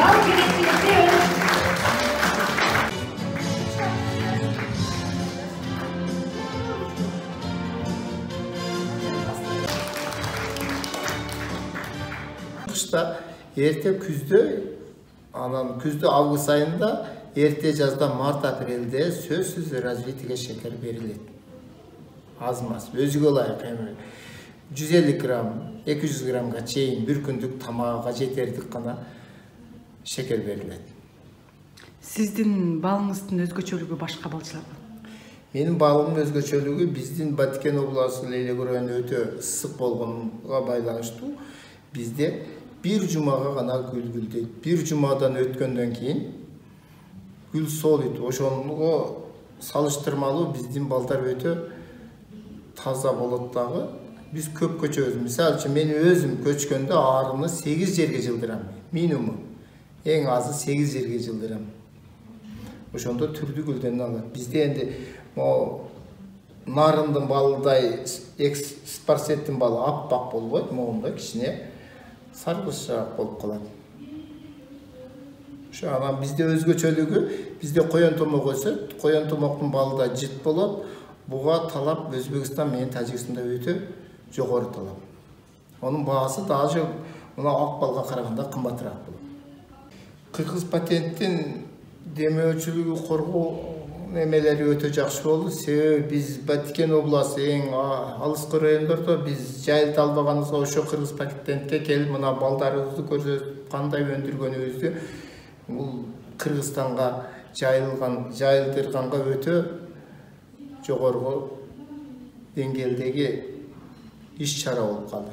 Bal üretiminde kışta, erте küzde, küzde avgust ayında, erте жазда март апрелде сөзсүз развитиеге шекер берилет. Аз-маз, өзүгө ылайык эми 150 грамм, 200 граммга чейин бир күндүк тамагга жетерлик гана шекер берилет. Сиздин балыңыздын өзгөчөлүгү башка балчылардан? Менин балымдын өзгөчөлүгү биздин Баткен областы Лейлек району өтө ысык болгонго байланыштуу. Бизде бир жумага гана гүл гүлдейт. Бир жумадан өткөндөн кийин гүл солойт. Ошонго салыштырмалуу биздин балдар өтө таза болот дагы. Биз көп көчөбүз. Мисалы үчүн мен өзүм көчкөндө арыны 8 жерге жылдырам. Минимум. Эң азы 8 жерге жылдырам. Ошондо түрдүү гүлдөн алат. Бизде энди нарындын балыдай, экспарсеттин балы аппак болбойт, моундай кичине саргышаак болуп калат. Ошо анан бизде өзгөчөлүгү, бизде коен томок өсөт, коен томоктун балы да жыт болот. Буга талап Өзбекстан менен Тажикстанда өтө жогору талап. Онун баасы даже мына ак балга караганда кымбатыраак болот. Кыргыз патенттин демөөчүлүгү коргоо немелери өтө жакшы болду. Себеби биз Баткен областы эң алыскы райондордо биз жайылта албаганыбызга ошо кыргыз патентке келип мына балдарыбызды көрсөтүп, кандай өндүргөнүбүздү бул Кыргызстанга жайылдырганга өтө жогору деңгээлдеги иш чара болуп калды.